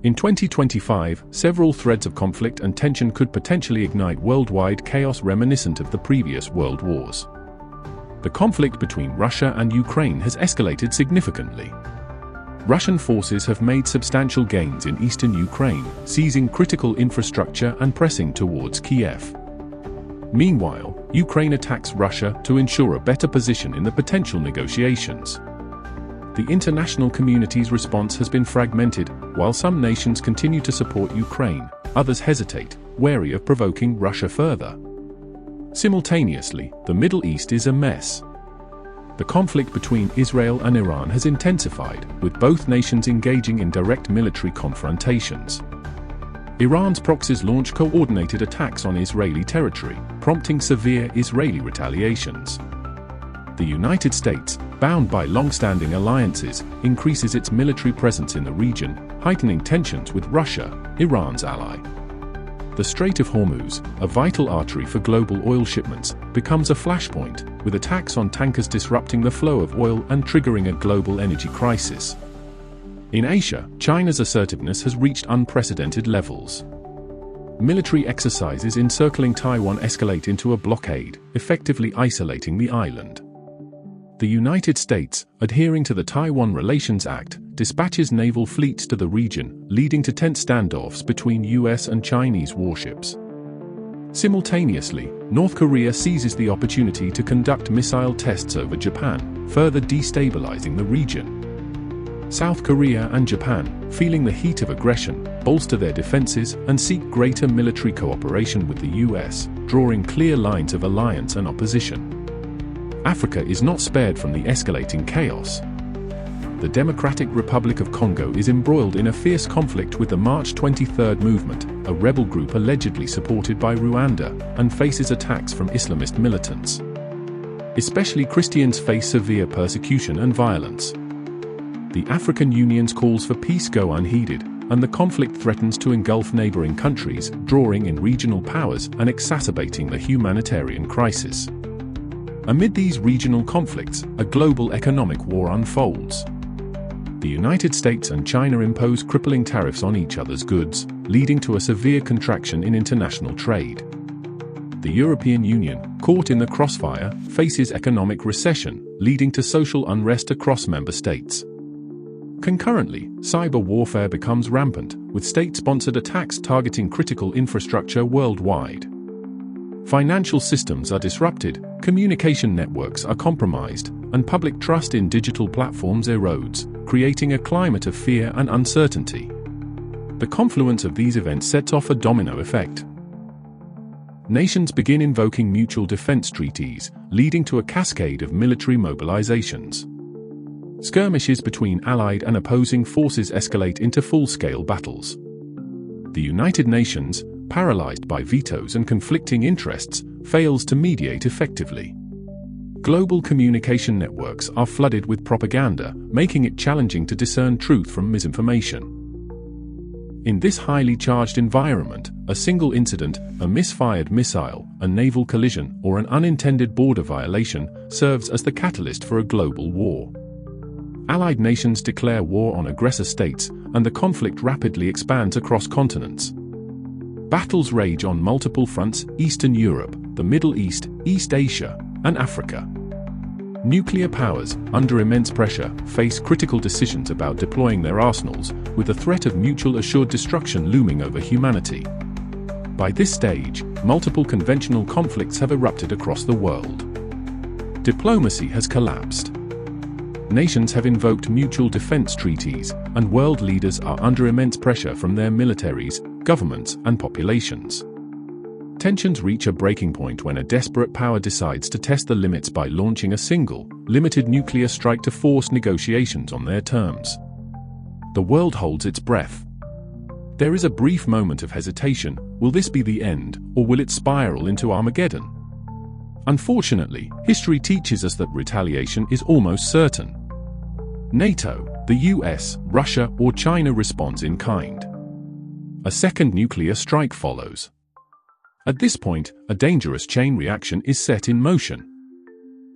In 2025, several threads of conflict and tension could potentially ignite worldwide chaos reminiscent of the previous world wars. The conflict between Russia and Ukraine has escalated significantly. Russian forces have made substantial gains in eastern Ukraine, seizing critical infrastructure and pressing towards Kiev. Meanwhile, Ukraine attacks Russia to ensure a better position in the potential negotiations. The international community's response has been fragmented. While some nations continue to support Ukraine, others hesitate, wary of provoking Russia further. Simultaneously, the Middle East is a mess. The conflict between Israel and Iran has intensified, with both nations engaging in direct military confrontations. Iran's proxies launch coordinated attacks on Israeli territory, prompting severe Israeli retaliations. The United States, bound by long-standing alliances, increases its military presence in the region, heightening tensions with Russia, Iran's ally. The Strait of Hormuz, a vital artery for global oil shipments, becomes a flashpoint, with attacks on tankers disrupting the flow of oil and triggering a global energy crisis. In Asia, China's assertiveness has reached unprecedented levels. Military exercises encircling Taiwan escalate into a blockade, effectively isolating the island. The United States, adhering to the Taiwan Relations Act, dispatches naval fleets to the region, leading to tense standoffs between US and Chinese warships. Simultaneously, North Korea seizes the opportunity to conduct missile tests over Japan, further destabilizing the region. South Korea and Japan, feeling the heat of aggression, bolster their defenses and seek greater military cooperation with the US, drawing clear lines of alliance and opposition. Africa is not spared from the escalating chaos. The Democratic Republic of Congo is embroiled in a fierce conflict with the March 23 movement, a rebel group allegedly supported by Rwanda, and faces attacks from Islamist militants. Especially Christians face severe persecution and violence. The African Union's calls for peace go unheeded, and the conflict threatens to engulf neighboring countries, drawing in regional powers and exacerbating the humanitarian crisis. Amid these regional conflicts, a global economic war unfolds. The United States and China impose crippling tariffs on each other's goods, leading to a severe contraction in international trade. The European Union, caught in the crossfire, faces economic recession, leading to social unrest across member states. Concurrently, cyber warfare becomes rampant, with state-sponsored attacks targeting critical infrastructure worldwide. Financial systems are disrupted, communication networks are compromised, and public trust in digital platforms erodes, creating a climate of fear and uncertainty. The confluence of these events sets off a domino effect. Nations begin invoking mutual defense treaties, leading to a cascade of military mobilizations. Skirmishes between allied and opposing forces escalate into full-scale battles. The United Nations, paralyzed by vetoes and conflicting interests, fails to mediate effectively. Global communication networks are flooded with propaganda, making it challenging to discern truth from misinformation. In this highly charged environment, a single incident, a misfired missile, a naval collision, or an unintended border violation serves as the catalyst for a global war. Allied nations declare war on aggressor states, and the conflict rapidly expands across continents. Battles rage on multiple fronts: Eastern Europe, the Middle East, East Asia, and Africa. Nuclear powers, under immense pressure, face critical decisions about deploying their arsenals, with the threat of mutual assured destruction looming over humanity. By this stage, multiple conventional conflicts have erupted across the world. Diplomacy has collapsed. Nations have invoked mutual defense treaties, and world leaders are under immense pressure from their militaries, governments, and populations. Tensions reach a breaking point when a desperate power decides to test the limits by launching a single, limited nuclear strike to force negotiations on their terms. The world holds its breath. There is a brief moment of hesitation: will this be the end, or will it spiral into Armageddon? Unfortunately, history teaches us that retaliation is almost certain. NATO, the US, Russia, or China responds in kind. A second nuclear strike follows. At this point, a dangerous chain reaction is set in motion.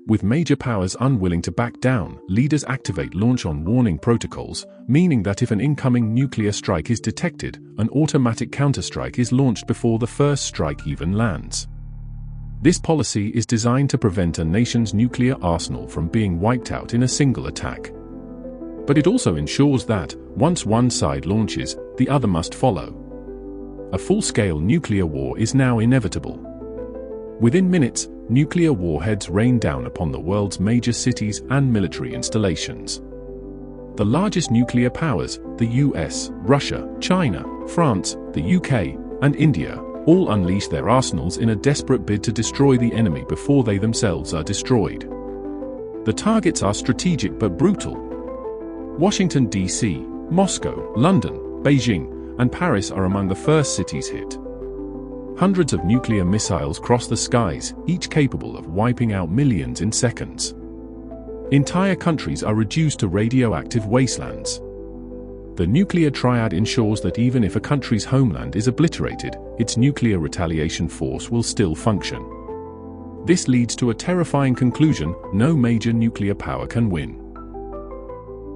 With major powers unwilling to back down, leaders activate launch-on-warning protocols, meaning that if an incoming nuclear strike is detected, an automatic counterstrike is launched before the first strike even lands. This policy is designed to prevent a nation's nuclear arsenal from being wiped out in a single attack. But it also ensures that, once one side launches, the other must follow. A full-scale nuclear war is now inevitable. Within minutes, nuclear warheads rain down upon the world's major cities and military installations. The largest nuclear powers, the US, Russia, China, France, the UK, and India, all unleash their arsenals in a desperate bid to destroy the enemy before they themselves are destroyed. The targets are strategic but brutal. Washington, D.C., Moscow, London, Beijing, and Paris are among the first cities hit. Hundreds of nuclear missiles cross the skies, each capable of wiping out millions in seconds. Entire countries are reduced to radioactive wastelands. The nuclear triad ensures that even if a country's homeland is obliterated, its nuclear retaliation force will still function. This leads to a terrifying conclusion: no major nuclear power can win.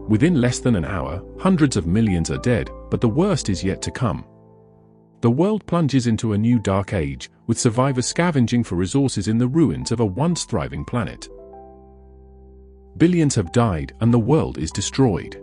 Within less than an hour, hundreds of millions are dead, but the worst is yet to come. The world plunges into a new dark age, with survivors scavenging for resources in the ruins of a once thriving planet. Billions have died, and the world is destroyed.